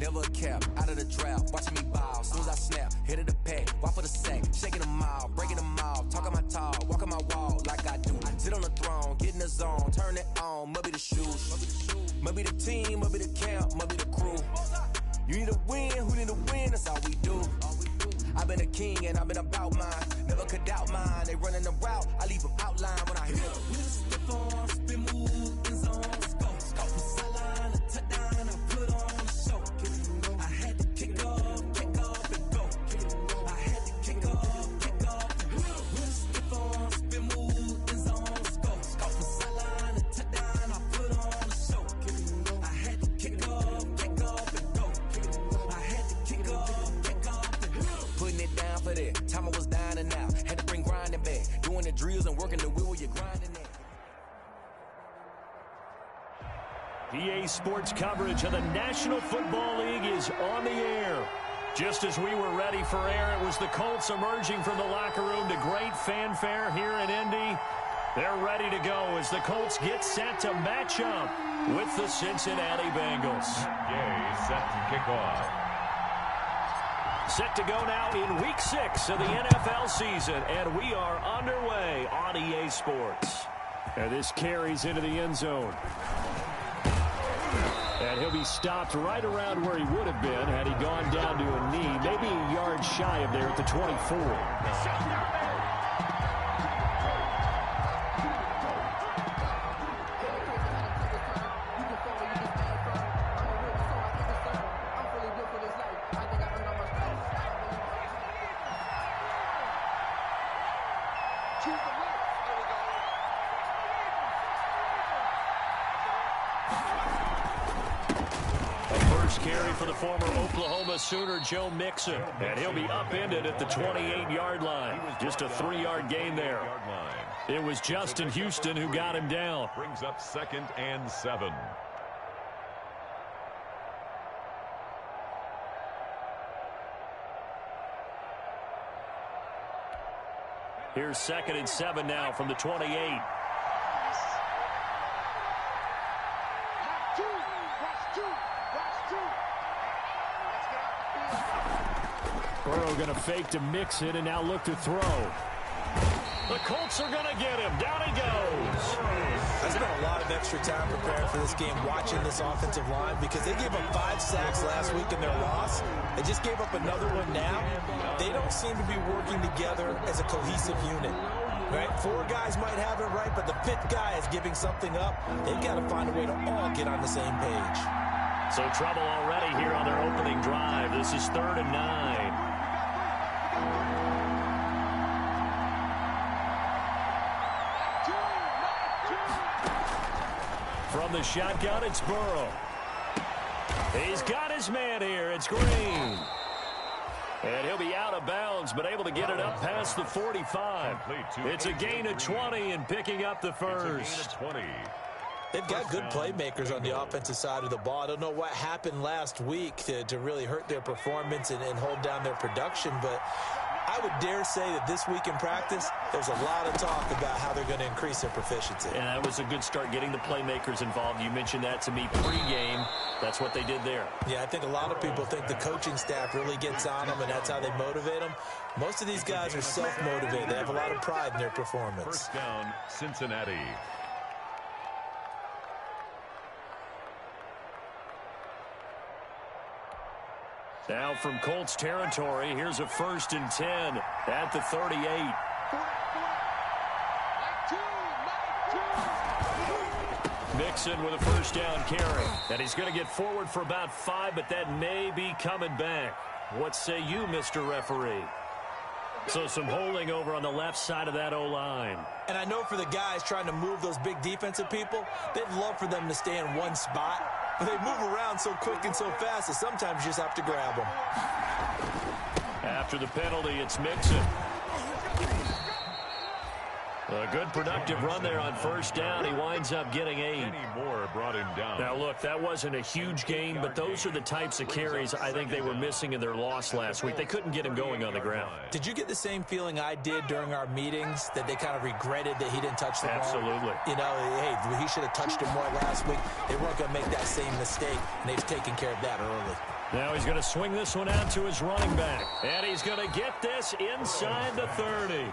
never a cap, out of the drought, watching me ball. Soon as I snap, hit of the pack, walk for the sack, shaking them all, breaking them off, talking my talk, walking my wall like I do. Sit on the throne, get in the zone, turn it on, must be the shoes, must be the team, must be the camp, must be the crew. You need a win, who need a win, that's all we do. I've been a king and I've been about mine, never could doubt mine. They running the route, I leave them outline when I hit them. Stiff on, spin move, in zone, scope, from sideline to touchdown, I put on the show. I had to kick off and go. I had to kick off and go. Stiff on, spin move, in zone, scope, from sideline to touchdown, I put on the show. I had to kick off and go. I had to kick off and go. Putting it down for that. Time I was down and out. Had to bring grinding back. Doing the drills and working the wheel while you're grinding that. EA Sports coverage of the National Football League is on the air. Just as we were ready for air, it was the Colts emerging from the locker room to great fanfare here in Indy. They're ready to go as the Colts get set to match up with the Cincinnati Bengals. Gay set to kick off. Set to go now in Week 6 of the NFL season, and we are underway on EA Sports. And this carries into the end zone. And he'll be stopped right around where he would have been had he gone down to a knee, maybe a yard shy of there at the 24. Carry for the former Oklahoma Sooner Joe Mixon, and he'll be upended at the 28-yard line. Just a 3-yard gain there. It was Justin Houston who got him down. Brings up 2nd and 7. Here's 2nd and 7 now from the 28. Burrow going to fake to mix it and now look to throw. The Colts are going to get him. Down he goes. I spent a lot of extra time preparing for this game watching this offensive line because they gave up 5 sacks last week in their loss. They just gave up another one now. They don't seem to be working together as a cohesive unit. Right? 4 guys might have it right, but the 5th guy is giving something up. They've got to find a way to all get on the same page. So trouble already here on their opening drive. This is 3rd and 9. From the shotgun, it's Burrow. He's got his man here. It's Green. And he'll be out of bounds, but able to get it up past the 45. It's a gain of 20 and picking up the first. They've got good playmakers on the offensive side of the ball. I don't know what happened last week to really hurt their performance and hold down their production, but I would dare say that this week in practice, there's a lot of talk about how they're going to increase their proficiency. And that was a good start getting the playmakers involved. You mentioned that to me pregame. That's what they did there. Yeah, I think a lot of people think the coaching staff really gets on them, and that's how they motivate them. Most of these guys are self-motivated. They have a lot of pride in their performance. First down, Cincinnati. Now from Colts territory, here's a 1st and 10 at the 38. Mixon with a 1st down carry. And he's going to get forward for about 5, but that may be coming back. What say you, Mr. Referee? So some holding over on the left side of that O-line. And I know for the guys trying to move those big defensive people, they'd love for them to stay in one spot. But they move around so quick and so fast that sometimes you just have to grab them. After the penalty, it's Mixon. A good productive run there on 1st down. He winds up getting 8. Any more brought him down. Now, look, that wasn't a huge gain, but those are the types of carries I think they were missing in their loss last week. They couldn't get him going on the ground. Did you get the same feeling I did during our meetings, that they kind of regretted that he didn't touch the ball? Absolutely. You know, hey, he should have touched him more last week. They weren't going to make that same mistake, and they've taken care of that early. Now he's going to swing this one out to his running back. And he's going to get this inside the 30.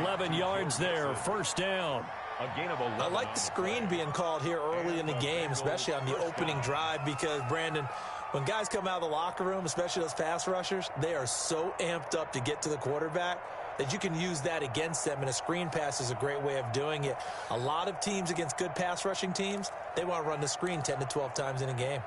11 yards there, first down. A gain of 11. I like the screen being called here early in the game, especially on the opening drive, because, Brandon, when guys come out of the locker room, especially those pass rushers, they are so amped up to get to the quarterback that you can use that against them, and a screen pass is a great way of doing it. A lot of teams against good pass rushing teams, they want to run the screen 10 to 12 times in a game.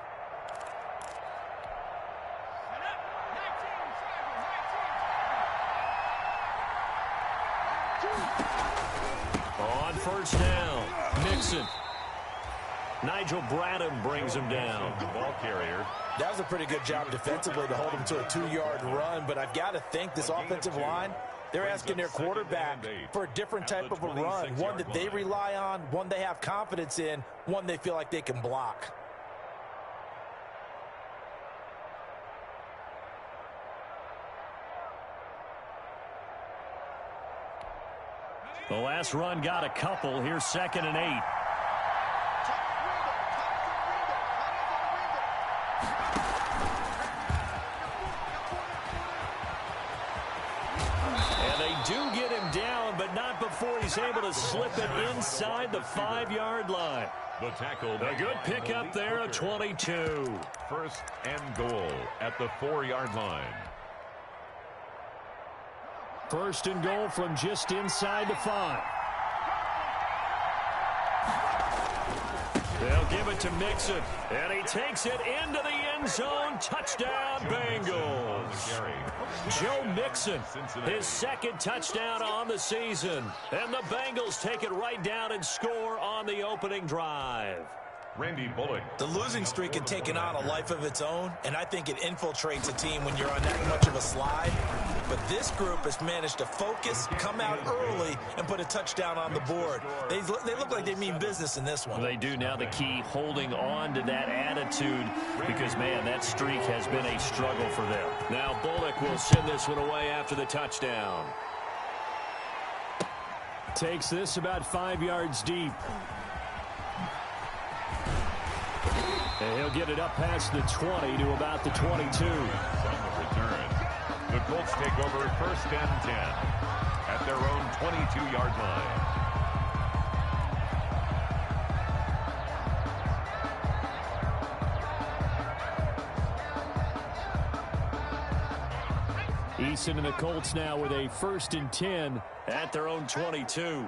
On first down, Mixon. Nigel Bradham brings him down. The ball carrier. That was a pretty good job defensively to hold him to a 2-yard run, but I've got to think this offensive line, they're asking their quarterback for a different type of a run, one that they rely on, one they have confidence in, one they feel like they can block. The last run got a couple. Here's 2nd and 8. And they do get him down, but not before he's able to slip it inside the 5-yard line. The tackle. A good pickup there at 22. First and goal at the 4-yard line. First and goal from just inside the 5. They'll give it to Mixon, and he takes it into the end zone. Touchdown, Bengals. Joe Mixon, his 2nd touchdown on the season. And the Bengals take it right down and score on the opening drive. Randy Bullock. The losing streak had taken on a life of its own, and I think it infiltrates a team when you're on that much of a slide. But this group has managed to focus, come out early, and put a touchdown on the board. They look like they mean business in this one. They do. Now the key, holding on to that attitude, because, man, that streak has been a struggle for them. Now Bullock will send this one away after the touchdown. Takes this about 5 yards deep. And he'll get it up past the 20 to about the 22. Return. The Colts take over 1st and 10 at their own 22-yard line. Eason and the Colts now with a 1st and 10 at their own 22.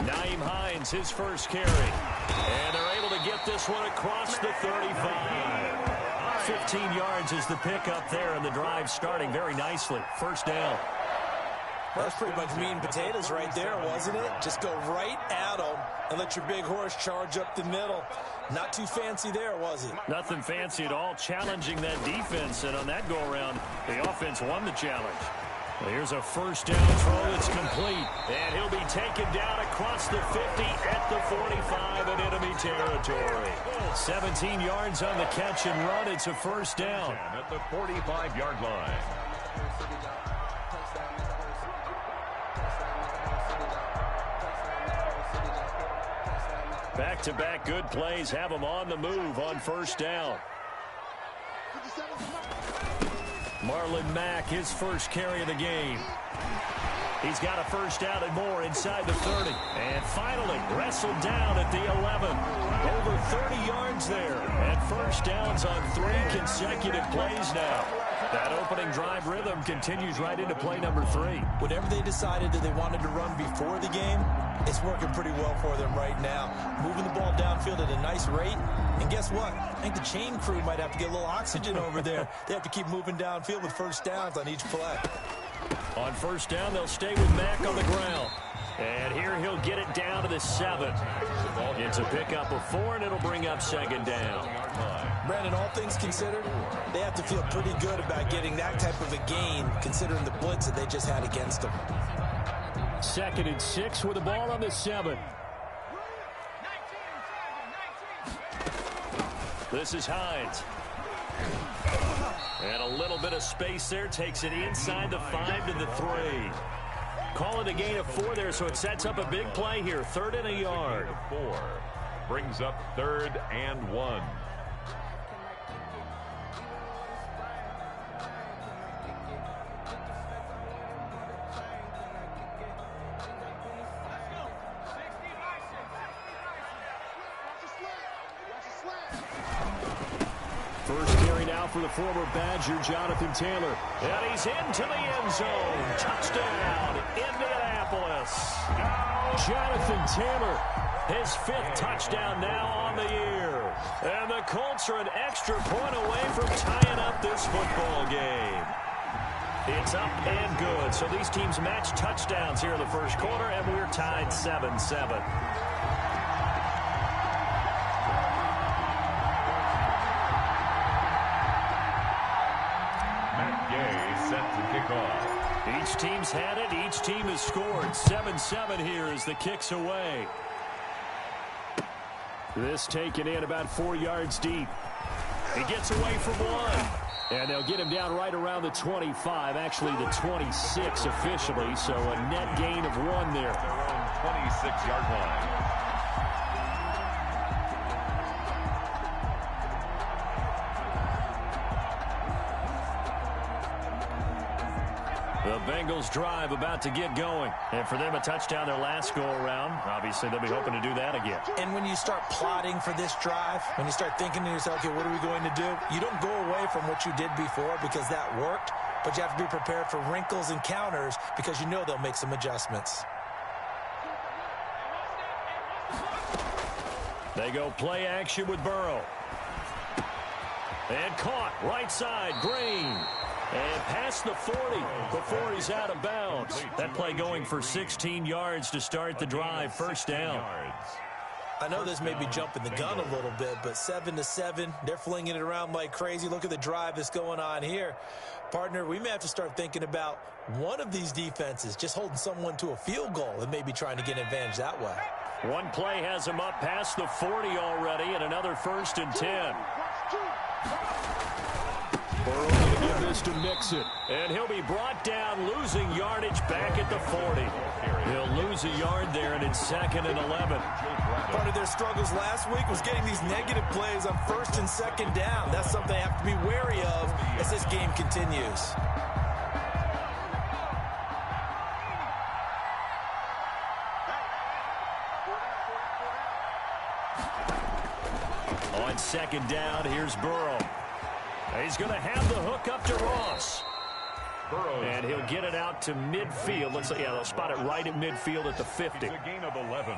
Naeem Hines, his first carry. And they're able to get this one across the 35. 15 yards is the pickup there, and the drive starting very nicely. First down. That's pretty much meat and potatoes right there, wasn't it? Just go right at them and let your big horse charge up the middle. Not too fancy there, was it? Nothing fancy at all, challenging that defense, and on that go-around, the offense won the challenge. Well, here's a first down throw that's complete, and he'll be taken down across the 50 at the 45 in enemy territory. 17 yards on the catch and run. It's a first down. At the 45-yard line. Back-to-back good plays have him on the move on first down. Marlon Mack, his first carry of the game. He's got a first down and more inside the 30. And finally wrestled down at the 11. Over 30 yards there. And first downs on 3 consecutive plays now. That opening drive rhythm continues right into play number 3. Whatever they decided that they wanted to run before the game, it's working pretty well for them right now. Moving the ball downfield at a nice rate. And guess what? I think the chain crew might have to get a little oxygen over there. They have to keep moving downfield with first downs on each play. On first down, they'll stay with Mack on the ground. And here he'll get it down to the 7. It's a pickup of 4, and it'll bring up second down. Brandon, all things considered, they have to feel pretty good about getting that type of a gain, considering the blitz that they just had against them. 2nd and 6 with the ball on the 7. This is Hines. And a little bit of space there. Takes it inside the 5 to the 3. Call it a gain of 4 there, so it sets up a big play here. 3rd and a yard. 4 brings up 3rd and 1. First carry now for the former Badger, Jonathan Taylor. And he's into the end zone. Touchdown, Indianapolis. Jonathan Taylor, his 5th touchdown now on the year. And the Colts are an extra point away from tying up this football game. It's up and good. So these teams match touchdowns here in the first quarter, and we're tied 7-7. Each team's had it. Each team has scored. 7-7 here as the kick's away. This taken in about 4 yards deep. He gets away from 1. And they'll get him down right around the 25. Actually, the 26 officially. So a net gain of 1 there. Their own 26-yard line. The Bengals drive about to get going. And for them, a touchdown their last go-around. Obviously, they'll be hoping to do that again. And when you start plotting for this drive, when you start thinking to yourself, okay, what are we going to do? You don't go away from what you did before because that worked, but you have to be prepared for wrinkles and counters because you know they'll make some adjustments. They go play action with Burrow. And caught right side, Green. And past the 40 before he's out of bounds. That play going for 16 yards to start the drive. First down. I know this may be jumping the gun a little bit, but 7-7, they're flinging it around like crazy. Look at the drive that's going on here. Partner, we may have to start thinking about one of these defenses just holding someone to a field goal and maybe trying to get an advantage that way. One play has him up past the 40 already, and another 1st and 10. Burrow going to give this to Mixon. And he'll be brought down, losing yardage back at the 40. He'll lose a yard there, and it's 2nd and 11. Part of their struggles last week was getting these negative plays on 1st and 2nd down. That's something they have to be wary of as this game continues. On 2nd down, here's Burrow. He's going to have the hook up to Ross. And he'll get it out to midfield. Looks like, yeah, they'll spot it right at midfield at the 50. It's a gain of 11.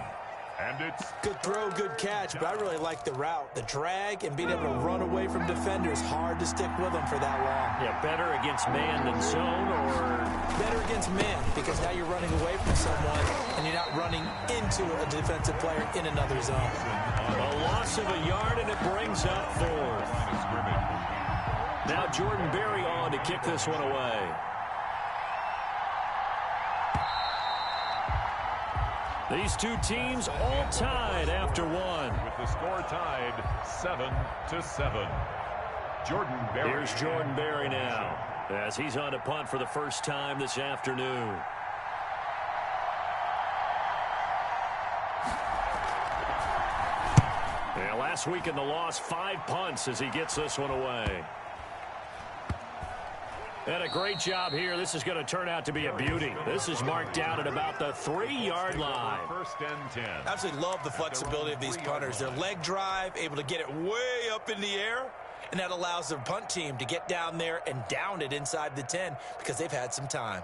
And it's good throw, good catch, but I really like the route. The drag and being able to run away from defenders, hard to stick with them for that long. Yeah, better against man than zone, or better against man, because now you're running away from someone and you're not running into a defensive player in another zone. A loss of a yard, and it brings up 4th. Now Jordan Berry on to kick this one away. These two teams all tied after 1. With the score tied 7-7. Jordan Berry. Here's Jordan Berry now as he's on to punt for the first time this afternoon. Yeah, last week in the loss, 5 punts as he gets this one away. And a great job here. This is going to turn out to be a beauty. This is marked out at about the 3-yard line. 1st and 10. Absolutely love the flexibility of these punters. Their leg drive, able to get it way up in the air, and that allows their punt team to get down there and down it inside the 10 because they've had some time.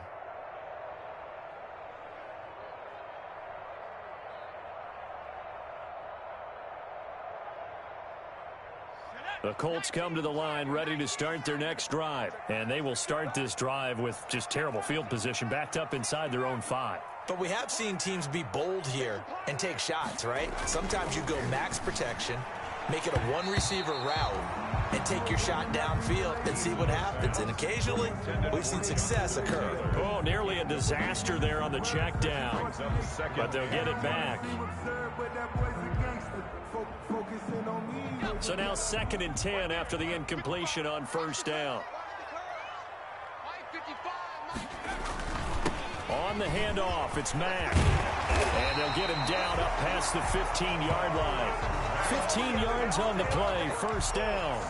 The Colts come to the line ready to start their next drive. And they will start this drive with just terrible field position, backed up inside their own 5. But we have seen teams be bold here and take shots, right? Sometimes you go max protection, make it a one-receiver route, and take your shot downfield and see what happens. And occasionally, we've seen success occur. Oh, nearly a disaster there on the check down. But they'll get it back. So now 2nd and 10 after the incompletion on 1st down. On the handoff, it's Mack. And they'll get him down up past the 15-yard line. 15 yards on the play, first down.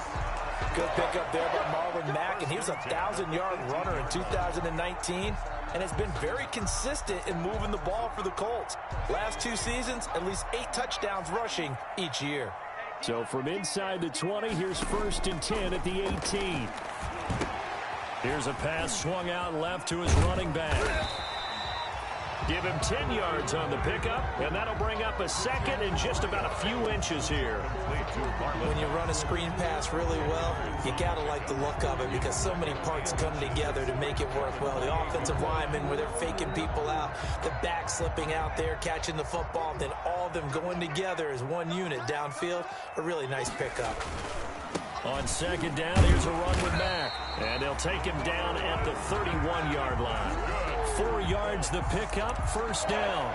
Good pickup there by Marlon Mack, and he was a 1,000-yard runner in 2019 and has been very consistent in moving the ball for the Colts. Last 2 seasons, at least 8 touchdowns rushing each year. So from inside the 20, here's 1st and 10 at the 18. Here's a pass swung out left to his running back. Give him 10 yards on the pickup, and that'll bring up a second and just about a few inches here. When you run a screen pass really well, you got to like the look of it because so many parts come together to make it work well. The offensive linemen, where they're faking people out, the back slipping out there, catching the football, then all of them going together as one unit downfield. A really nice pickup. On 2nd down, here's a run with Mack. And they'll take him down at the 31-yard line. 4 yards the pickup, 1st down.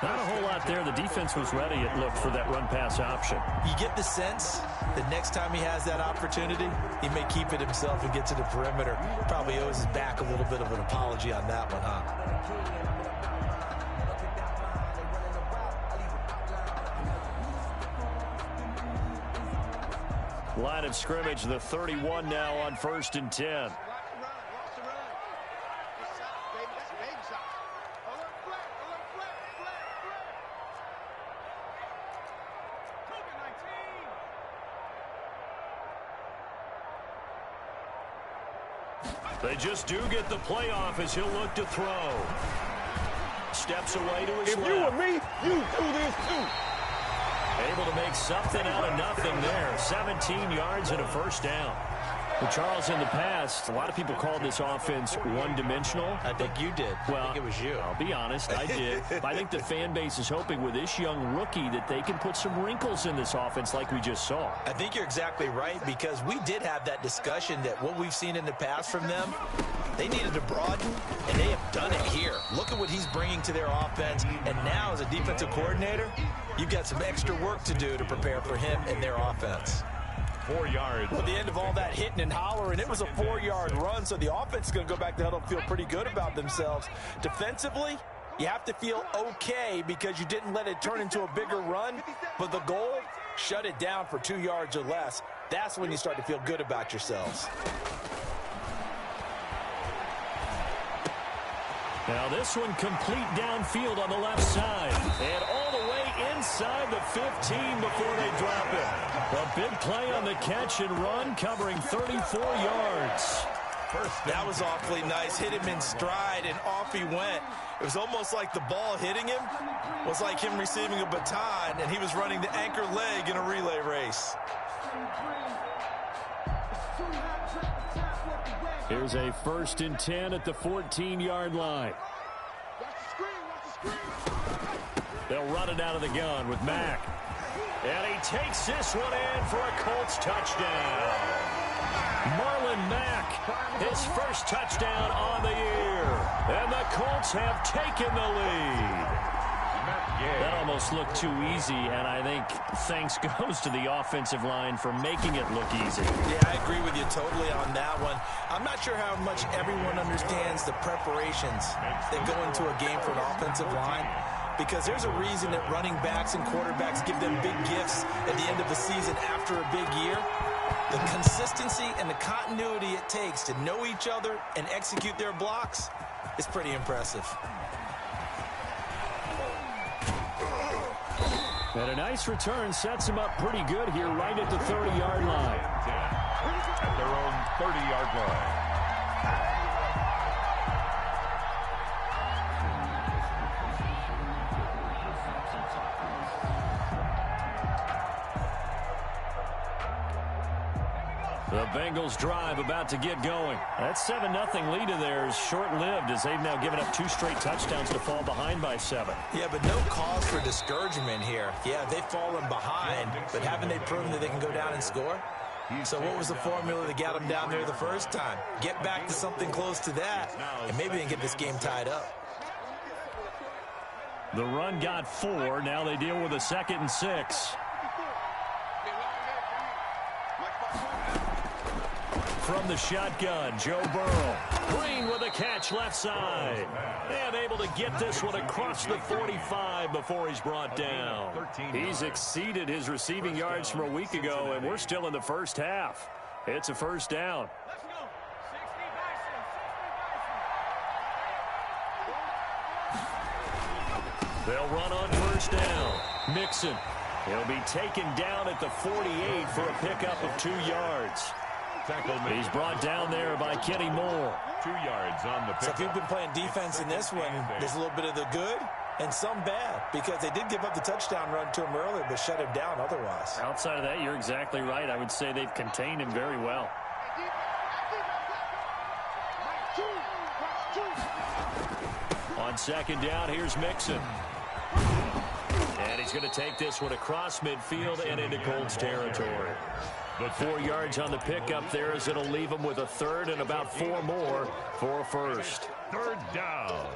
Not a whole lot there. The defense was ready, it looked, for that run-pass option. You get the sense that next time he has that opportunity, he may keep it himself and get to the perimeter. Probably owes his back a little bit of an apology on that one, huh? Line of scrimmage, the 31 now on 1st and 10. They just do get the playoff as he'll look to throw. Steps away to his left. If you were me, you do this too. Able to make something out of nothing there. 17 yards and a 1st down. Well, Charles, in the past, a lot of people called this offense one-dimensional. I think you did. Well, I think it was you. I'll be honest, I did. But I think the fan base is hoping with this young rookie that they can put some wrinkles in this offense like we just saw. I think you're exactly right, because we did have that discussion that what we've seen in the past from them, they needed to broaden, and they have done it here. Look at what he's bringing to their offense, and now as a defensive coordinator, you've got some extra work to do to prepare for him and their offense. 4 yards. Well, at the end of all that hitting and hollering, it was a 4-yard run, so the offense is going to go back to huddle, feel pretty good about themselves. Defensively, you have to feel okay because you didn't let it turn into a bigger run, but the goal, shut it down for 2 yards or less. That's when you start to feel good about yourselves. Now this one complete downfield on the left side. And all the way inside the 15 before they drop it. A big play on the catch and run, covering 34 yards. That was awfully nice. Hit him in stride, and off he went. It was almost like the ball hitting him was like him receiving a baton, and he was running the anchor leg in a relay race. Here's a 1st and 10 at the 14-yard line. They'll run it out of the gun with Mack. And he takes this one in for a Colts touchdown. Marlon Mack, his first touchdown on the year. And the Colts have taken the lead. That almost looked too easy, and I think thanks goes to the offensive line for making it look easy. Yeah, I agree with you totally on that one. I'm not sure how much everyone understands the preparations that go into a game for an offensive line, because there's a reason that running backs and quarterbacks give them big gifts at the end of the season after a big year. The consistency and the continuity it takes to know each other and execute their blocks is pretty impressive. And a nice return sets him up pretty good here right at the 30-yard line. At their own 30-yard line. The Bengals drive about to get going. That 7-0 lead of theirs short-lived as they've now given up 2 straight touchdowns to fall behind by 7. Yeah, but no cause for discouragement here. Yeah, they've fallen behind, but haven't they proven that they can go down and score? So what was the formula that got them down there the first time? Get back to something close to that, and maybe they can get this game tied up. The run got 4. Now they deal with a 2nd and 6. From the shotgun, Joe Burrow. Green with a catch left side. And able to get this one across the 45 before he's brought down. He's exceeded his receiving yards from a week ago, and we're still in the first half. It's a first down. They'll run on first down. Mixon. He'll be taken down at the 48 for a pickup of 2 yards. He's brought down there by Kenny Moore. 2 yards on the pickup. So if you've been playing defense in this one, there's a little bit of the good and some bad, because they did give up the touchdown run to him earlier, but shut him down otherwise. Outside of that, you're exactly right. I would say they've contained him very well. On second down, here's Mixon. And he's going to take this one across midfield and into Colts territory. But 4 yards on the pickup there, as it'll leave him with a third and about 4 more for a first. Third down.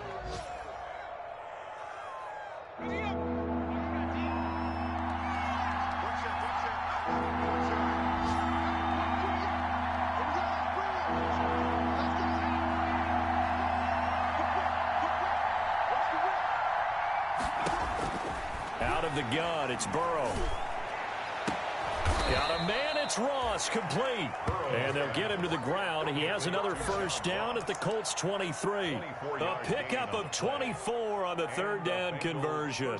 Out of the gun, it's Burrow. Got a man, it's Ross, complete. And they'll get him to the ground. He has another first down at the Colts 23. A pickup of 24 on the third down conversion.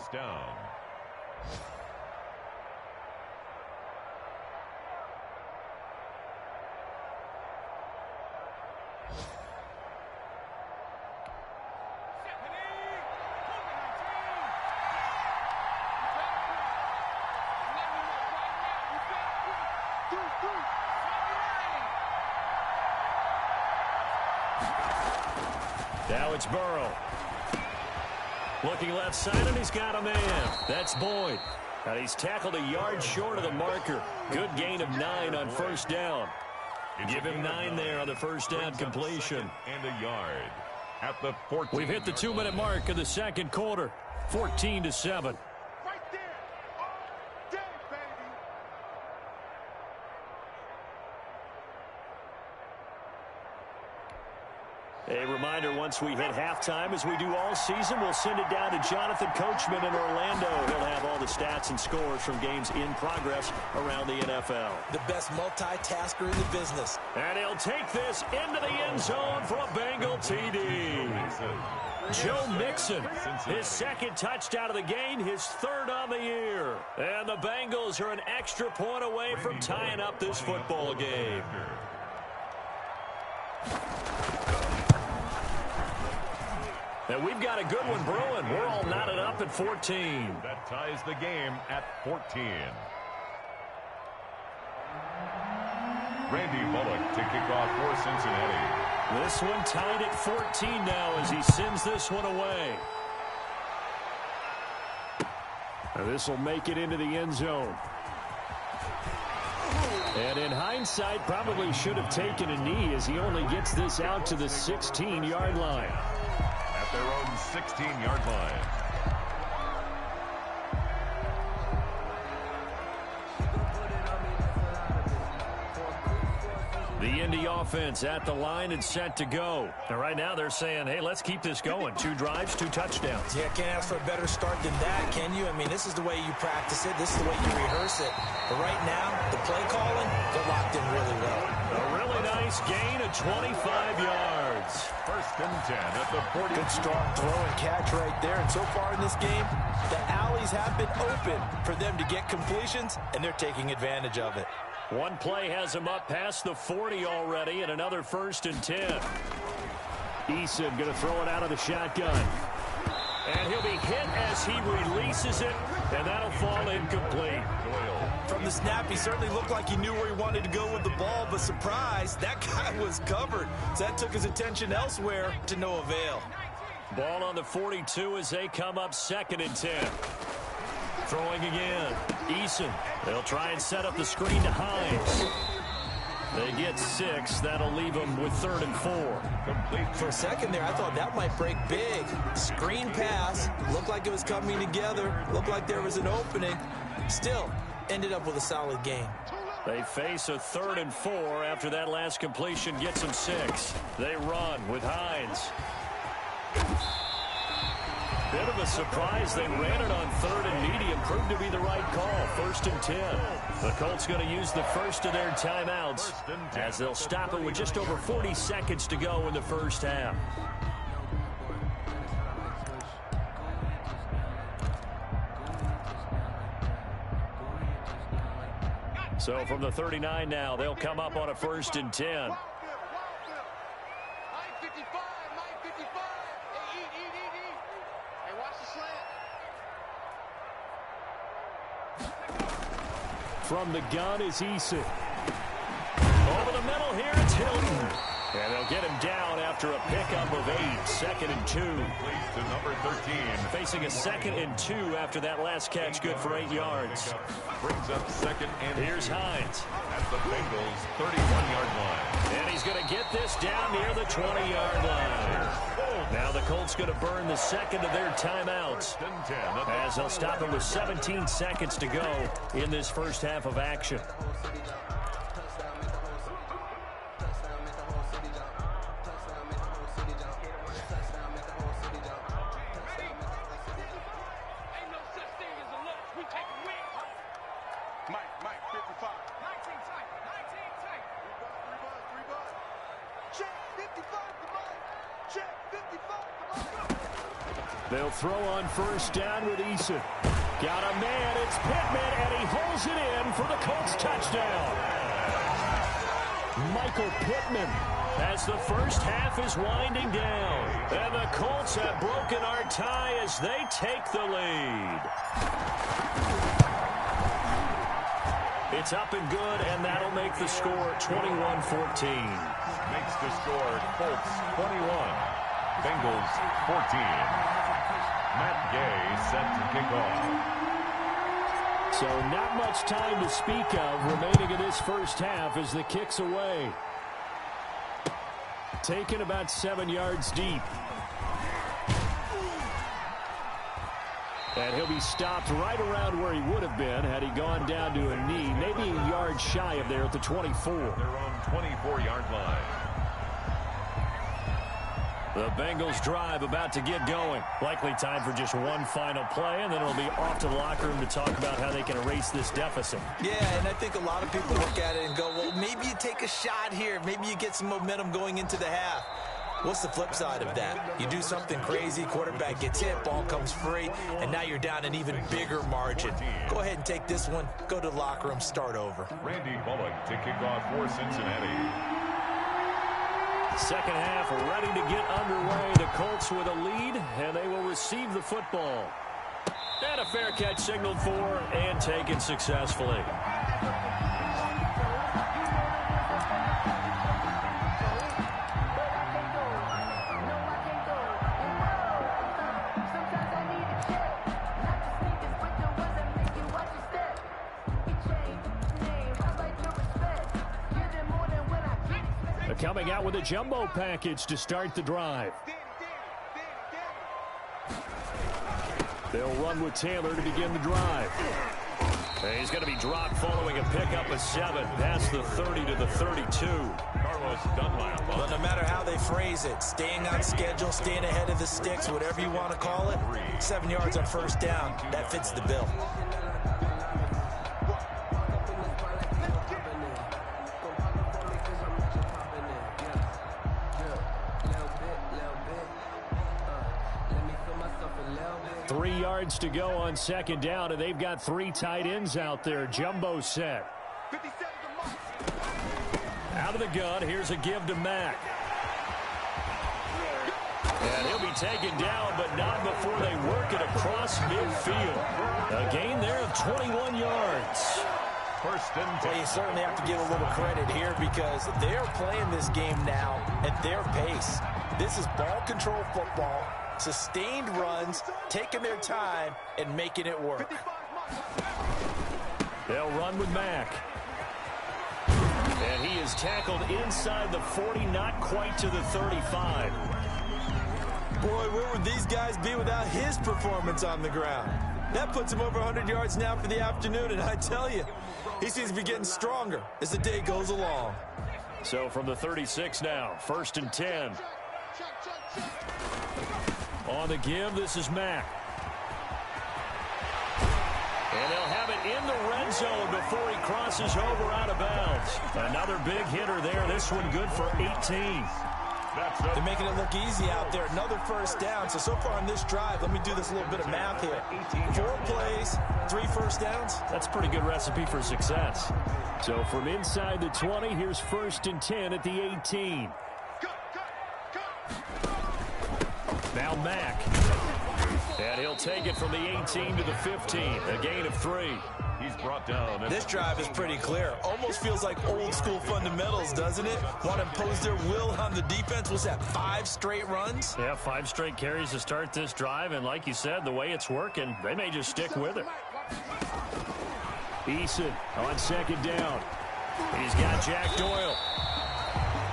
Now it's Burrow. Looking left side, and he's got a man. That's Boyd. And he's tackled a yard short of the marker. Good gain of 9 on first down. Give him 9 there on the first down completion. And a yard at the 14. We've hit the 2-minute mark of the second quarter. 14-7. A reminder, once we hit halftime, as we do all season, we'll send it down to Jonathan Coachman in Orlando. He'll have all the stats and scores from games in progress around the NFL. The best multitasker in the business. And he'll take this into the end zone for a Bengal TD. Joe Mixon, his second touchdown of the game, his third on the year. And the Bengals are an extra point away from tying up this football game. And we've got a good one brewing. We're all knotted up at 14. That ties the game at 14. Randy Bullock to kick off for Cincinnati. This one tied at 14 now as he sends this one away. And this will make it into the end zone. And in hindsight, probably should have taken a knee as he only gets this out to the 16-yard line. At their own 16-yard line. The Indy offense at the line and set to go. And right now they're saying, hey, let's keep this going. 2 drives, 2 touchdowns. Yeah, can't ask for a better start than that, can you? I mean, this is the way you practice it. This is the way you rehearse it. But right now, the play calling, they're locked in really well. A really nice gain of 25 yards. First and 10 at the 40. Good strong throw and catch right there. And so far in this game, the alleys have been open for them to get completions, and they're taking advantage of it. One play has him up past the 40 already, and another first and 10. Eason going to throw it out of the shotgun. And he'll be hit as he releases it, and that'll fall incomplete. From the snap, he certainly looked like he knew where he wanted to go with the ball, but surprise, that guy was covered. So that took his attention elsewhere to no avail. Ball on the 42 as they come up second and 10. Throwing again. Eason. They'll try and set up the screen to Hines. They get 6. That'll leave them with 3rd and 4. For a second there, I thought that might break big. Screen pass. Looked like it was coming together. Looked like there was an opening. Still, ended up with a solid game. They face a 3rd and 4 after that last completion gets them 6. They run with Hines. Bit of a surprise. They ran it on 3rd and medium. Proved to be the right call. 1st and 10. The Colts going to use the first of their timeouts as they'll stop it with just over 40 seconds to go in the first half. So from the 39 now, they'll come up on a 1st and 10. From the gun is Eason. Over the middle here, it's Hilton. And they'll get him down after a pickup of 8. 2nd and 2. To number 13. Facing a 2nd and 2 after that last catch, good for 8 yards. Brings up 2nd and Here's Hines. At the Bengals' 31-yard line. And he's going to get this down near the 20-yard line. Now the Colts going to burn the second of their timeouts as they'll stop it with 17 seconds to go in this first half of action. They'll throw on 1st down with Eason. Got a man, it's Pittman, and he holds it in for the Colts touchdown. Michael Pittman as the first half is winding down. And the Colts have broken our tie as they take the lead. It's up and good, and that'll make the score 21-14. Makes the score Colts 21, Bengals 14. Matt Gay set to kick off. So not much time to speak of remaining in this first half as the kick's away. Taken about 7 yards deep. And he'll be stopped right around where he would have been had he gone down to a knee, maybe a yard shy of there at the 24. Their own 24-yard line. The Bengals drive about to get going. Likely time for just one final play, and then it'll be off to the locker room to talk about how they can erase this deficit. Yeah, and I think a lot of people look at it and go, well, maybe you take a shot here. Maybe you get some momentum going into the half. What's the flip side of that? You do something crazy, quarterback gets hit, ball comes free, and now you're down an even bigger margin. Go ahead and take this one, go to the locker room, start over. Randy Bullock to kick off for Cincinnati. Second half ready to get underway. The Colts with a lead, and they will receive the football. And a fair catch signaled for and taken successfully. Coming out with a jumbo package to start the drive. They'll run with Taylor to begin the drive. And he's going to be dropped following a pickup of 7 past the 30 to the 32. Carlos Dunlap. Well, no matter how they phrase it, staying on schedule, staying ahead of the sticks, whatever you want to call it, 7 yards on first down, that fits the bill. To go on second down, and they've got 3 tight ends out there. Jumbo set. Out of the gun, here's a give to Mack. And he'll be taken down, but not before they work it across midfield. A gain there of 21 yards. First and 10. Well, you certainly have to give a little credit here because they're playing this game now at their pace. This is ball control football. Sustained runs, taking their time, and making it work. They'll run with Mack. And he is tackled inside the 40, not quite to the 35. Boy, where would these guys be without his performance on the ground? That puts him over 100 yards now for the afternoon, and I tell you, he seems to be getting stronger as the day goes along. So from the 36 now, 1st and 10. On the give, this is Mack. And they'll have it in the red zone before he crosses over out of bounds. Another big hitter there. This one good for 18. They're making it look easy out there. Another first down. So far on this drive, let me do this little bit of math here. 4 plays, 3 first downs. That's a pretty good recipe for success. So from inside the 20, here's 1st and 10 at the 18. Now Mack. And he'll take it from the 18 to the 15. A gain of 3. He's brought down. This drive is pretty clear. Almost feels like old school fundamentals, doesn't it? Want to impose their will on the defense. Was that 5 straight runs? Yeah, 5 straight carries to start this drive. And like you said, the way it's working, they may just stick with it. Eason on 2nd down. He's got Jack Doyle.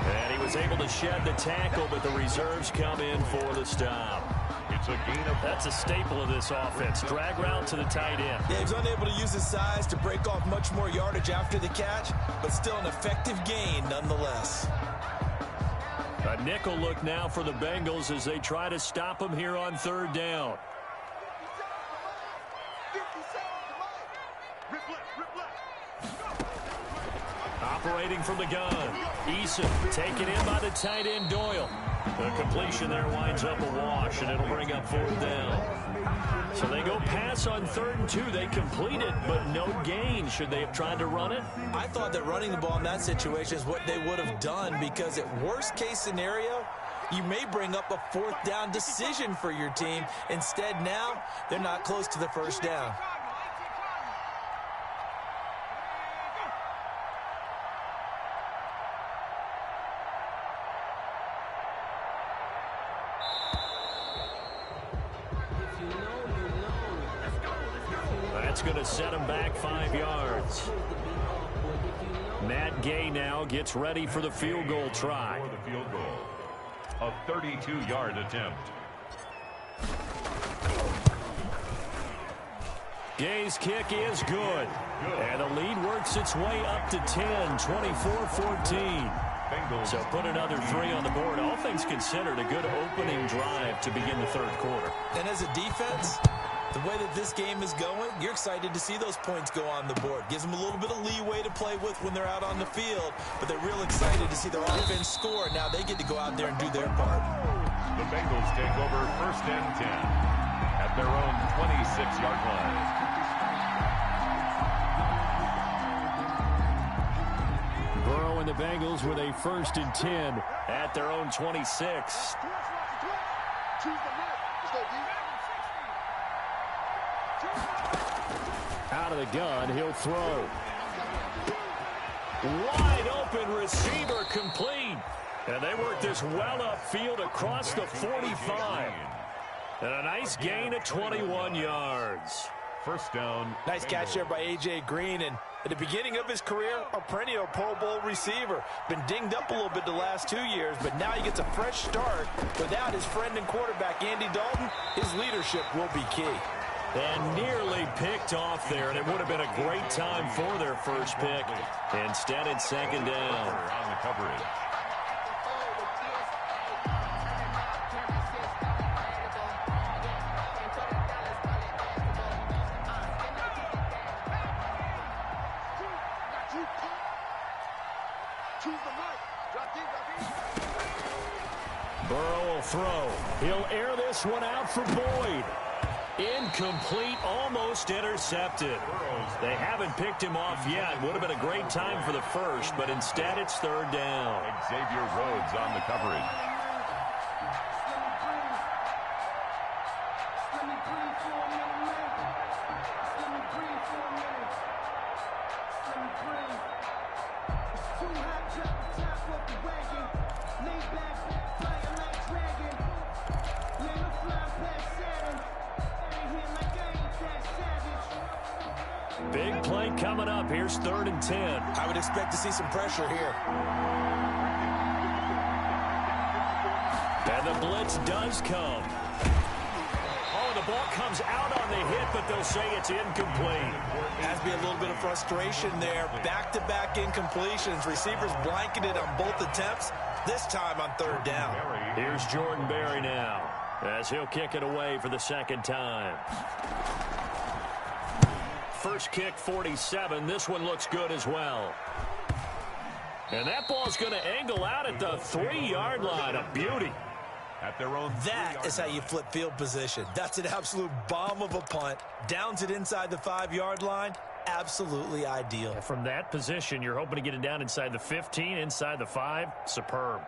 And he was able to shed the tackle, but the reserves come in for the stop. It's a gain of... That's a staple of this offense. Drag route to the tight end. Yeah, he's unable to use his size to break off much more yardage after the catch, but still an effective gain nonetheless. A nickel look now for the Bengals as they try to stop him here on 3rd down. Operating from the gun. Eason taken in by the tight end Doyle. The completion there winds up a wash, and it'll bring up 4th down. So they go pass on 3rd and 2. They complete it, but no gain. Should they have tried to run it? I thought that running the ball in that situation is what they would have done, because at worst case scenario, you may bring up a 4th down decision for your team. Instead, now they're not close to the 1st down. That's going to set him back 5 yards. Matt Gay now gets ready for the field goal try. For the field goal. A 32-yard attempt. Gay's kick is good. And the lead works its way up to 10, 24-14. So put another 3 on the board. All things considered, a good opening drive to begin the 3rd quarter. And as a defense, the way that this game is going, you're excited to see those points go on the board. Gives them a little bit of leeway to play with when they're out on the field, but they're real excited to see their offense score. Now they get to go out there and do their part. The Bengals take over 1st and 10 at their own 26-yard line. Burrow and the Bengals with a 1st and 10 at their own 26. Out of the gun, he'll throw. Wide open receiver complete. And they work this well upfield across the 45. And a nice gain of 21 yards. 1st down. Nice catch there by A.J. Green, and at the beginning of his career, a perennial Pro Bowl receiver. Been dinged up a little bit the last 2 years, but now he gets a fresh start. Without his friend and quarterback, Andy Dalton, his leadership will be key. And nearly picked off there, and it would have been a great time for their first pick. Instead, it's 2nd down. On the coverage. Burrow will throw. He'll air this one out for Boyd. Incomplete, almost intercepted. They haven't picked him off yet. Would have been a great time for the first, but instead it's 3rd down. Xavier Rhodes on the coverage. Big play coming up. Here's 3rd and 10. I would expect to see some pressure here. And the blitz does come. Oh, the ball comes out on the hit, but they'll say it's incomplete. Has to be a little bit of frustration there. Back-to-back incompletions. Receivers blanketed on both attempts, this time on third down. Here's Jordan Berry now, as he'll kick it away for the second time. First kick, 47. This one looks good as well. And that ball's going to angle out at the 3-yard line. A beauty. At their own that is how you flip field position. That's an absolute bomb of a punt. Downs it inside the 5-yard line. Absolutely ideal. And from that position, you're hoping to get it down inside the 15, inside the 5. Superb.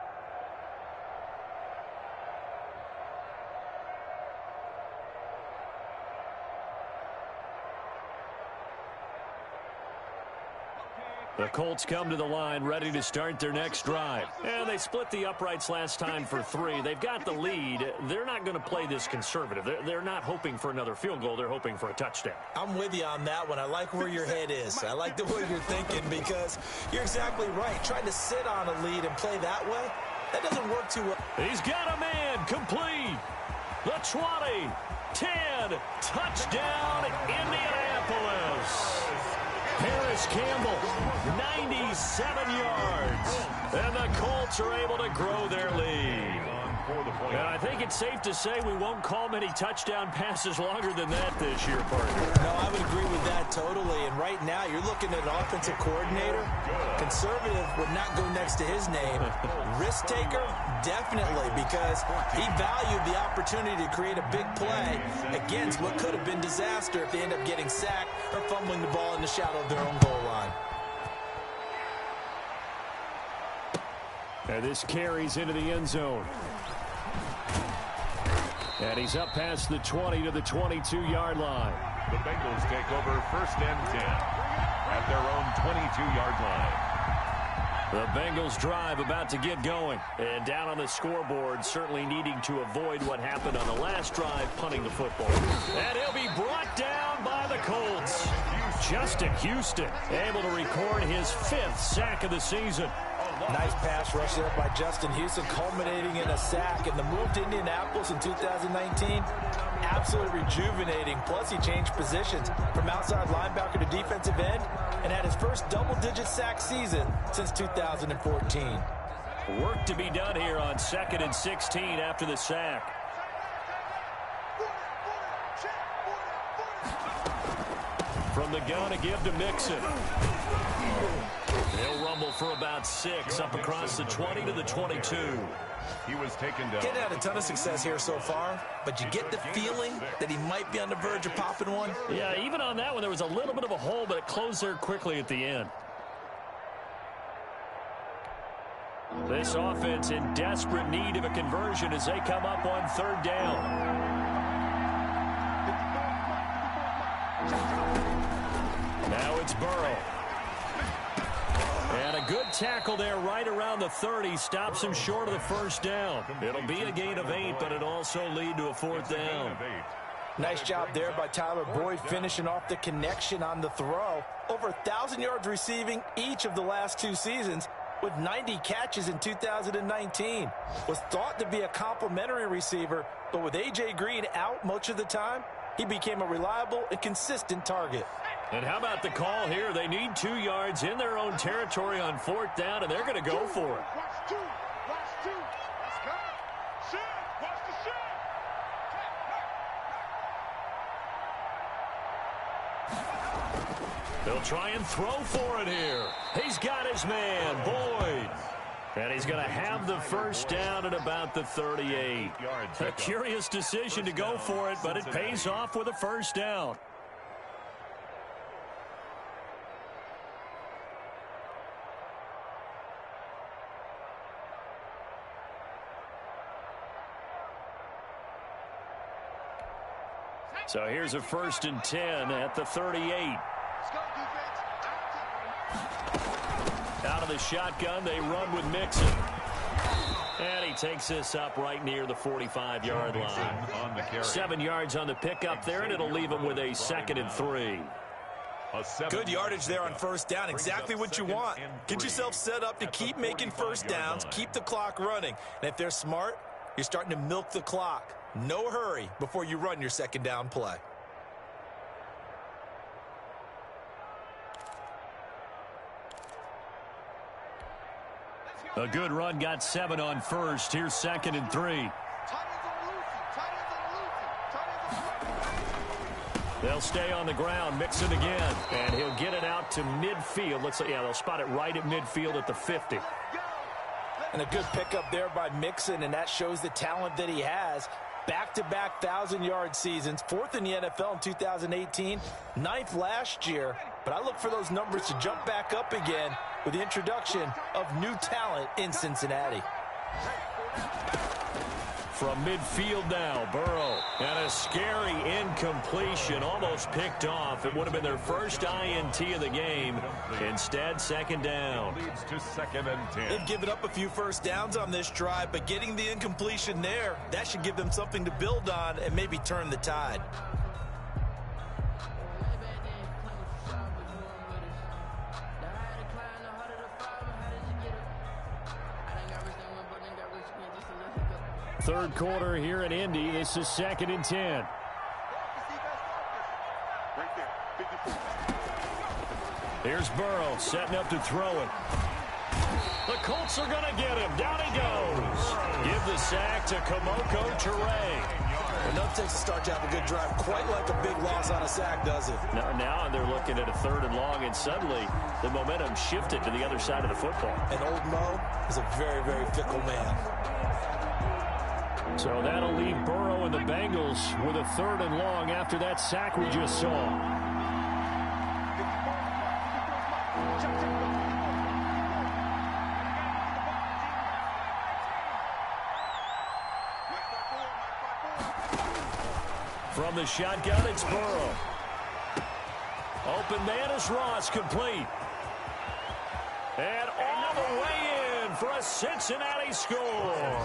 The Colts come to the line ready to start their next drive. And they split the uprights last time for 3. They've got the lead. They're not going to play this conservative. They're not hoping for another field goal. They're hoping for a touchdown. I'm with you on that one. I like where your head is. I like the way you're thinking because you're exactly right. Trying to sit on a lead and play that way, that doesn't work too well. He's got a man complete. The 20, 10, touchdown, Indianapolis. Harris Campbell, 97 yards. And the Colts are able to grow their lead. And I think it's safe to say we won't call many touchdown passes longer than that this year, partner. No, I would agree with that totally. And right now, you're looking at an offensive coordinator. Conservative would not go next to his name. Risk taker, definitely, because he valued the opportunity to create a big play against what could have been disaster if they end up getting sacked or fumbling the ball in the shadow of their own goal line. And this carries into the end zone. And he's up past the 20 to the 22-yard line. The Bengals take over first and 10 at their own 22-yard line. The Bengals drive about to get going. And down on the scoreboard, certainly needing to avoid what happened on the last drive, punting the football. And he'll be brought down by the Colts. Justin Houston able to record his 5th sack of the season. Nice pass rush there by Justin Houston, culminating in a sack. And the move to Indianapolis in 2019, absolutely rejuvenating. Plus, he changed positions from outside linebacker to defensive end and had his first double-digit sack season since 2014. Work to be done here on 2nd and 16 after the sack. From the gun, a give to Mixon. They'll rumble for about 6 up across the 20 to the 22. He was taken down. Getting had a ton of success here so far, but you get the feeling that he might be on the verge of popping one. Yeah, even on that one, there was a little bit of a hole, but it closed there quickly at the end. This offense in desperate need of a conversion as they come up on 3rd down. Now it's Burrow. And a good tackle there right around the 30. Stops him short of the first down. It'll be a gain of 8, but it'll also lead to a 4th down. Nice job there by Tyler Boyd, finishing off the connection on the throw. Over 1,000 yards receiving each of the last 2 seasons, with 90 catches in 2019. Was thought to be a complimentary receiver, but with A.J. Green out much of the time, he became a reliable and consistent target. And how about the call here? They need 2 yards in their own territory on 4th down, and they're going to go for it. Watch 2. Let's go. Shit. Watch the shit. They'll try and throw for it here. He's got his man, Boyd. And he's going to have the first down at about the 38. A curious decision to go for it, but it pays off with a first down. So here's a 1st and 10 at the 38. Out of the shotgun, they run with Mixon. And he takes this up right near the 45-yard line. 7 yards on the pickup there, and it'll leave him with a 2nd and 3. Good yardage there on 1st down. Exactly what you want. Get yourself set up to keep making 1st downs, keep the clock running. And if they're smart, you're starting to milk the clock. No hurry before you run your second down play. A good run, got 7 on first. Here's 2nd and 3. They'll stay on the ground, mix it again, and he'll get it out to midfield. They'll spot it right at midfield at the 50. And a good pickup there by Mixon, and that shows the talent that he has. Back-to-back 1,000-yard seasons, 4th in the NFL in 2018, 9th last year. But I look for those numbers to jump back up again with the introduction of new talent in Cincinnati. From midfield now, Burrow. And a scary incompletion, almost picked off. It would have been their first INT of the game. Instead, 2nd down. Leads to 2nd and 10. They've given up a few first downs on this drive, but getting the incompletion there, that should give them something to build on and maybe turn the tide. Third quarter here in Indy. This is 2nd and 10. Here's Burrow setting up to throw it. The Colts are going to get him. Down he goes. Give the sack to Kamoko Toure. Enough takes to start to have a good drive. Quite like a big loss on a sack, does it? Now they're looking at a 3rd and long, and suddenly the momentum shifted to the other side of the football. And old Mo is a very, very fickle man. So that'll leave Burrow and the Bengals with a 3rd and long after that sack we just saw. From the shotgun, it's Burrow. Open man is Ross, complete. And all the way in for a Cincinnati score.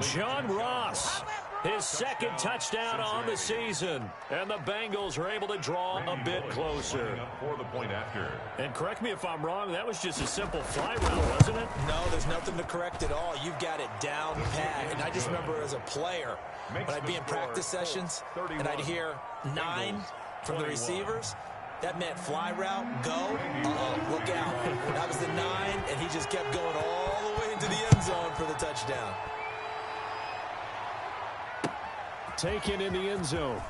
John Ross, his 2nd touchdown on the season. And the Bengals are able to draw a bit closer. For the point after. And correct me if I'm wrong, that was just a simple fly route, wasn't it? No, there's nothing to correct at all. You've got it down pat. And I just remember as a player, when I'd be in practice sessions and I'd hear 9 from the receivers, that meant fly route, go, look out. That was the 9, and he just kept going all the way into the end zone for the touchdown. Taken in the end zone.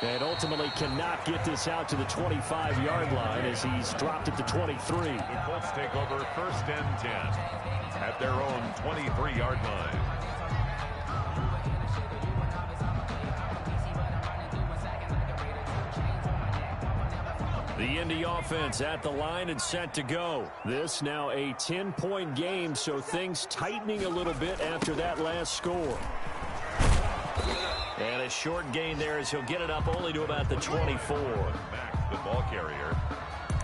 And ultimately cannot get this out to the 25-yard line as he's dropped at the 23. The Colts take over 1st and 10 at their own 23-yard line. The Indy offense at the line and set to go. This now a 10-point game, so things tightening a little bit after that last score. And a short gain there as he'll get it up only to about the 24. Back the ball carrier.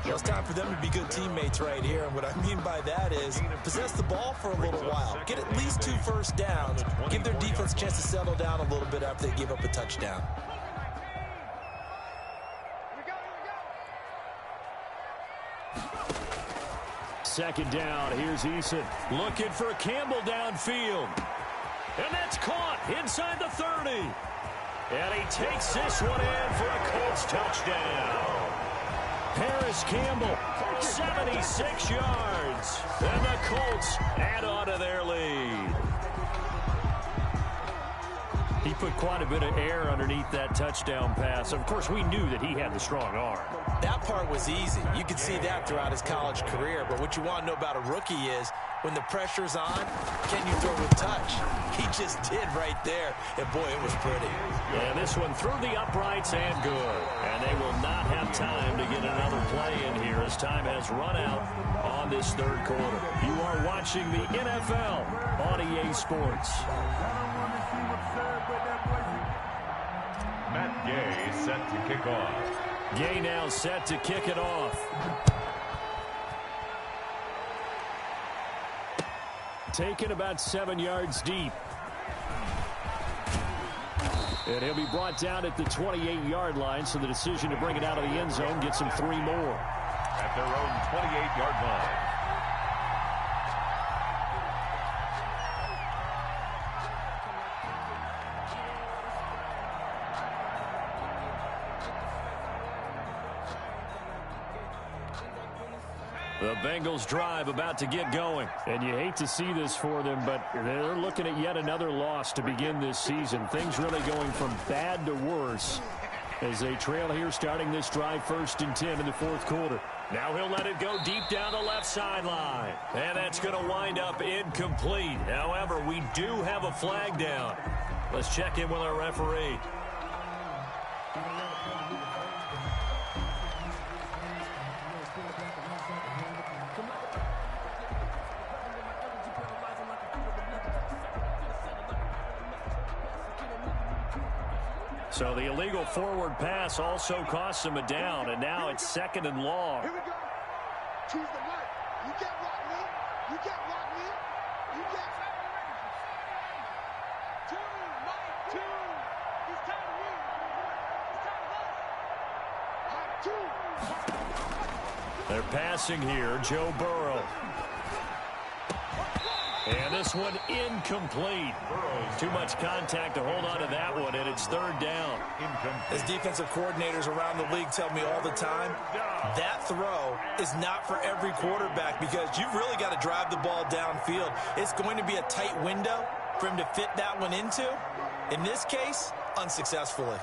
Well, it's time for them to be good teammates right here. And what I mean by that is possess the ball for a little while. Get at least 2 first downs. Give their defense a chance to settle down a little bit after they give up a touchdown. Second down. Here's Eason looking for Campbell downfield. And that's caught inside the 30. And he takes this one in for a Colts touchdown. Harris Campbell, 76 yards. And the Colts add on to their lead. He put quite a bit of air underneath that touchdown pass. Of course, we knew that he had the strong arm. That part was easy. You could see that throughout his college career. But what you want to know about a rookie is when the pressure's on, can you throw with touch? He just did right there. And, boy, it was pretty. And this one through the uprights and good. And they will not have time to get another play in here as time has run out on this 3rd quarter. You are watching the NFL on EA Sports. Matt Gay set to kick off. Gay now set to kick it off. Taken about 7 yards deep. And he'll be brought down at the 28-yard line, so the decision to bring it out of the end zone gets him 3 more. At their own 28-yard line. The Bengals drive about to get going. And you hate to see this for them, but they're looking at yet another loss to begin this season. Things really going from bad to worse as they trail here starting this drive 1st and 10 in the 4th quarter. Now he'll let it go deep down the left sideline. And that's going to wind up incomplete. However, we do have a flag down. Let's check in with our referee. So the illegal forward pass also costs him a down, and now it's 2nd and long. Here we go. Choose the right. You can't rock me. You can't rock me. You can't. Two. He's tired of me. He's tired of us. They're passing here. Joe Burrow. And this one incomplete. Too much contact to hold on to that one, and it's 3rd down. As defensive coordinators around the league tell me all the time, that throw is not for every quarterback because you've really got to drive the ball downfield. It's going to be a tight window for him to fit that one into. In this case, unsuccessfully.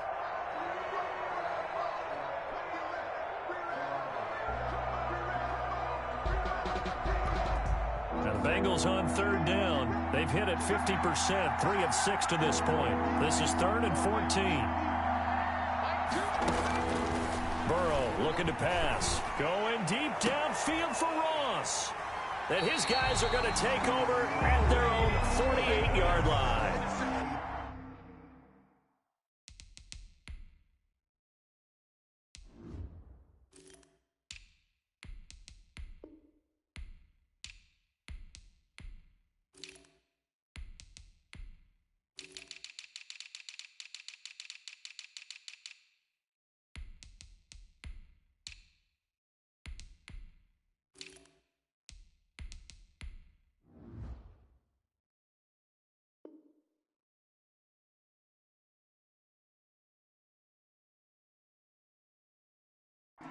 Bengals on 3rd down. They've hit it 50%, 3 of 6 to this point. This is 3rd and 14. Burrow looking to pass. Going deep downfield for Ross. And his guys are going to take over at their own 48-yard line.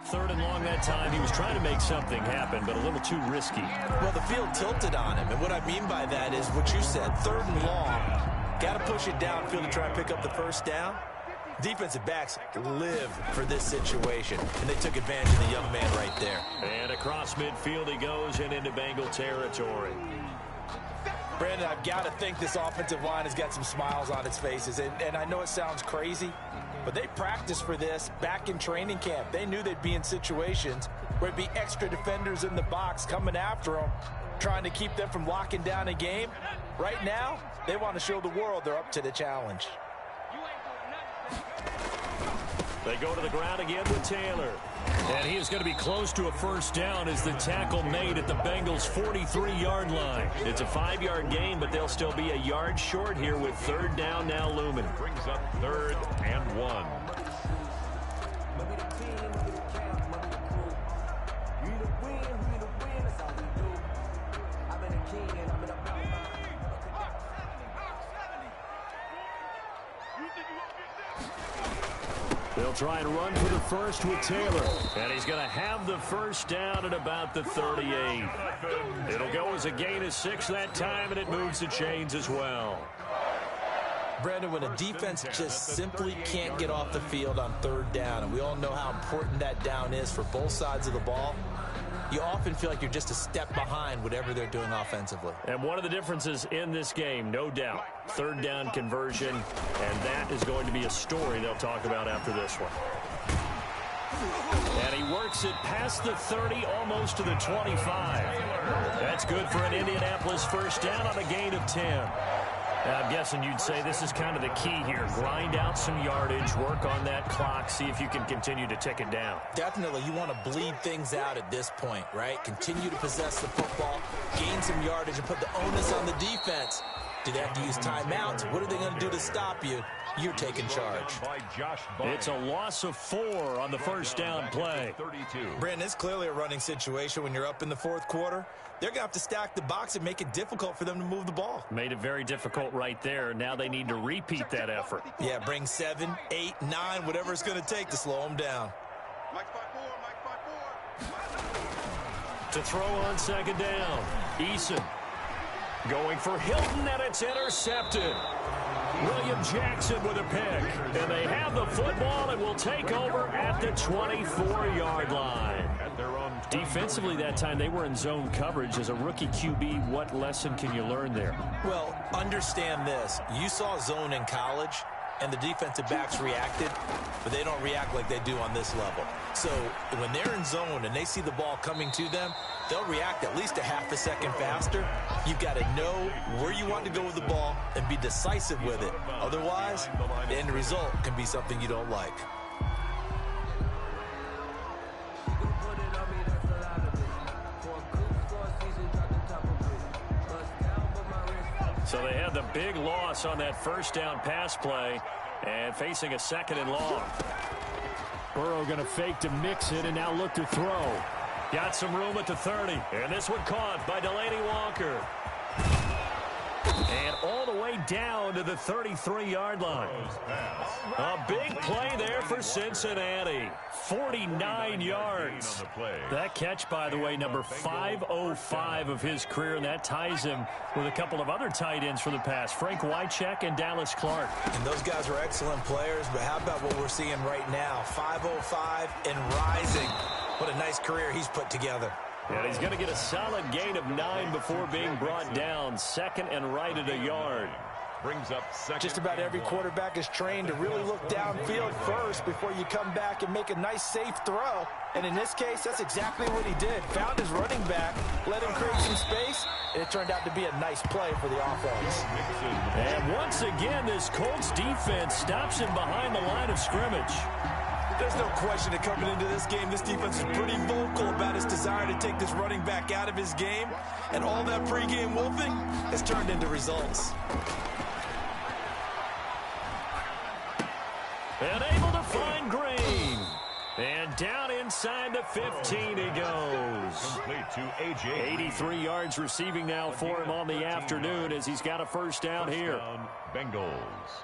Third and long that time. He was trying to make something happen, but a little too risky. Well, the field tilted on him, and what I mean by that is what you said, 3rd and long. Got to push it downfield to try and pick up the 1st down. Defensive backs live for this situation, and they took advantage of the young man right there. And across midfield he goes and into Bengal territory. Brandon, I've got to think this offensive line has got some smiles on its faces, and I know it sounds crazy, but they practiced for this back in training camp. They knew they'd be in situations where it'd be extra defenders in the box coming after them, trying to keep them from locking down a game. Right now, they want to show the world they're up to the challenge. They go to the ground again with Taylor. And he is going to be close to a 1st down as the tackle made at the Bengals' 43-yard line. It's a 5-yard gain, but they'll still be a yard short here with 3rd down now looming. Brings up 3rd and 1. They'll try and run for the 1st with Taylor. And he's going to have the 1st down at about the 38. It'll go as a gain of 6 that time, and it moves the chains as well. Brandon, when a defense just simply can't get off the field on 3rd down, and we all know how important that down is for both sides of the ball, you often feel like you're just a step behind whatever they're doing offensively. And one of the differences in this game, no doubt, 3rd down conversion, and that is going to be a story they'll talk about after this one. And he works it past the 30, almost to the 25. That's good for an Indianapolis 1st down on a gain of 10. I'm guessing you'd say this is kind of the key here. Grind out some yardage, work on that clock, see if you can continue to tick it down. Definitely, you want to bleed things out at this point, right? Continue to possess the football, gain some yardage, and put the onus on the defense. Do they have to use timeouts? What are they going to do to stop you? You're taking charge. It's a loss of 4 on the 1st down play. Brandon, it's clearly a running situation when you're up in the 4th quarter. They're going to have to stack the box and make it difficult for them to move the ball. Made it very difficult right there. Now they need to repeat that effort. Yeah, bring 7, 8, 9, whatever it's going to take to slow them down. To throw on second down. Eason going for Hilton, and it's intercepted. William Jackson with a pick. And they have the football and will take over at the 24-yard line. Defensively that time, they were in zone coverage. As a rookie QB, what lesson can you learn there? Well, understand this. You saw zone in college, and the defensive backs reacted, but they don't react like they do on this level. So when they're in zone and they see the ball coming to them, they'll react at least a half a second faster. You've got to know where you want to go with the ball and be decisive with it. Otherwise, the end result can be something you don't like. So they had the big loss on that first down pass play and facing a second and long. Burrow going to fake to mix it and now look to throw. Got some room at the 30. And this one caught by Delaney Walker. And all the way down to the 33-yard line. A big play there for Cincinnati. 49 yards. That catch, by the way, number 505 of his career, and that ties him with a couple of other tight ends for the past, Frank Wycheck and Dallas Clark. And those guys were excellent players, but how about what we're seeing right now? 505 and rising. What a nice career he's put together. And he's going to get a solid gain of 9 before being brought down. Second and right at a yard. Brings up second. Just about every quarterback is trained to really look downfield first before you come back and make a nice, safe throw. And in this case, that's exactly what he did. Found his running back, let him create some space, and it turned out to be a nice play for the offense. And once again, this Colts defense stops him behind the line of scrimmage. There's no question that coming into this game, this defense is pretty vocal about its desire to take this running back out of his game. And all that pregame wolfing has turned into results. And able to find Green. And down inside the 15 he goes. Complete to AJ. 83 yards receiving now for him on the afternoon as he's got a first down here. Down, Bengals.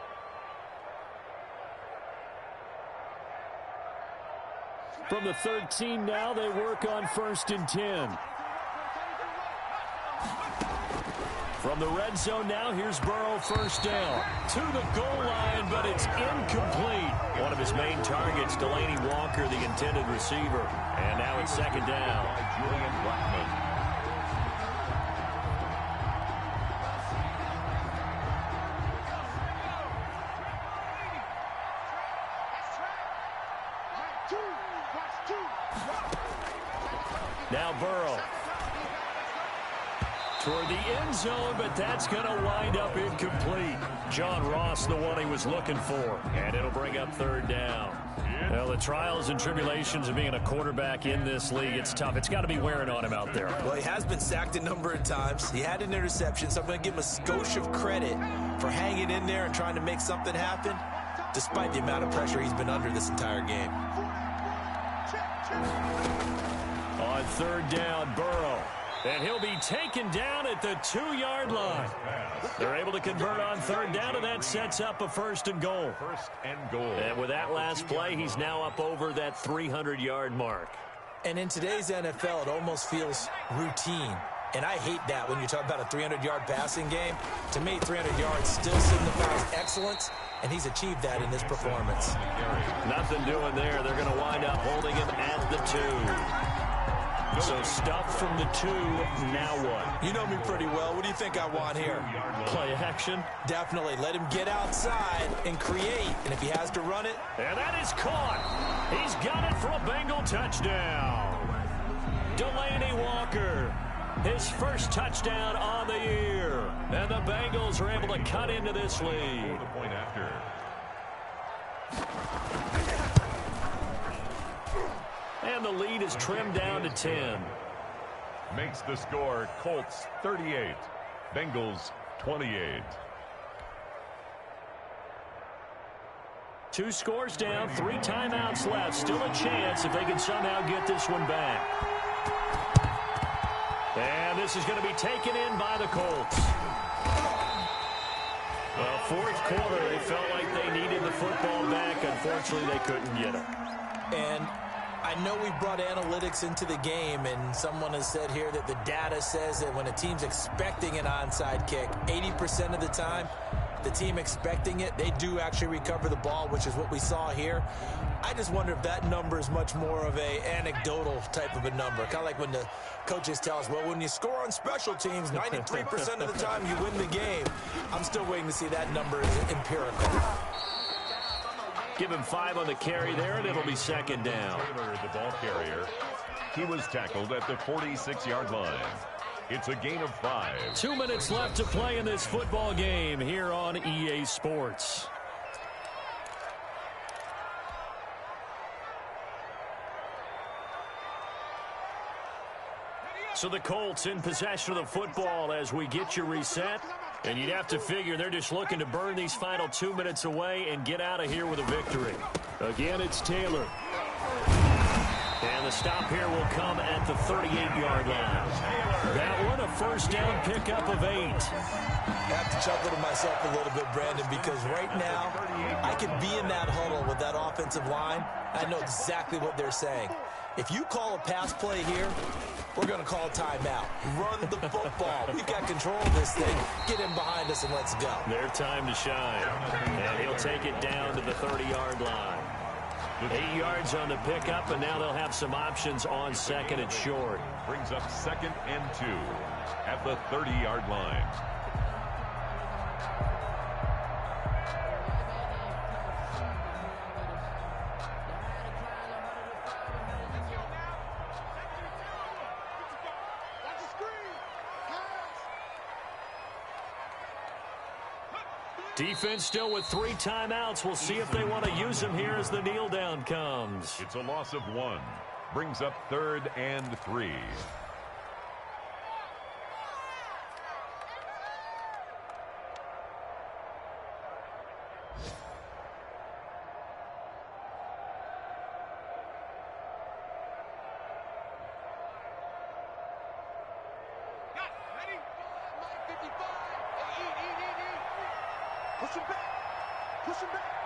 From the 13 now, they work on 1st and 10. From the red zone now, here's Burrow, first down. To the goal line, but it's incomplete. One of his main targets, Delaney Walker, the intended receiver. And now it's second down. Julian Blackman. Now Burrow toward the end zone, but that's going to wind up incomplete. John Ross, the one he was looking for, and it'll bring up third down. Well, the trials and tribulations of being a quarterback in this league, it's tough. It's got to be wearing on him out there. Well, he has been sacked a number of times. He had an interception, so I'm going to give him a skosh of credit for hanging in there and trying to make something happen, despite the amount of pressure he's been under this entire game. On third down, Burrow. And he'll be taken down at the 2-yard line. They're able to convert on third down, and that sets up a first and goal. First and goal. And with that last play, he's now up over that 300-yard mark. And in today's NFL, it almost feels routine. And I hate that when you talk about a 300-yard passing game. To me, 300 yards still signifies excellence, and he's achieved that in this performance. Nothing doing there. They're going to wind up holding him at the 2. So stuff from the 2, now what? You know me pretty well. What do you think I want here? Play action? Definitely. Let him get outside and create. And if he has to run it. And that is caught. He's got it for a Bengal touchdown. Delaney Walker, his first touchdown on the year. And the Bengals are able to cut into this lead. The point after. And the lead is trimmed down to 10. Makes the score Colts 38, Bengals 28. 2 scores down, 3 timeouts left. Still a chance if they can somehow get this one back. And this is going to be taken in by the Colts. Well, fourth quarter, they felt like they needed the football back. Unfortunately, they couldn't get it. And I know we've brought analytics into the game, and someone has said here that the data says that when a team's expecting an onside kick, 80% of the time, the team expecting it, they do actually recover the ball, which is what we saw here. I just wonder if that number is much more of a anecdotal type of a number. Kind of like when the coaches tell us, well, when you score on special teams, 93% of the time you win the game. I'm still waiting to see that number is empirical. Give him 5 on the carry there, and it'll be second down. Taylor, the ball carrier. He was tackled at the 46-yard line. It's a gain of 5. 2 minutes left to play in this football game here on EA Sports. So the Colts in possession of the football as we get you reset. And you'd have to figure they're just looking to burn these final 2 minutes away and get out of here with a victory. Again, it's Taylor. And the stop here will come at the 38-yard line. That one, a first down pickup of 8. I have to chuckle to myself a little bit, Brandon, because right now I could be in that huddle with that offensive line. I know exactly what they're saying. If you call a pass play here, we're going to call timeout. Run the football. We've got control of this thing. Get in behind us and let's go. Their time to shine. And he'll take it down to the 30-yard line. 8 yards on the pickup, and now they'll have some options on second and short. Brings up 2nd and 2 at the 30-yard line. Defense still with 3 timeouts. We'll see if they want to use them here as the kneel down comes. It's a loss of 1. Brings up 3rd and 3. Push him back. Push him back.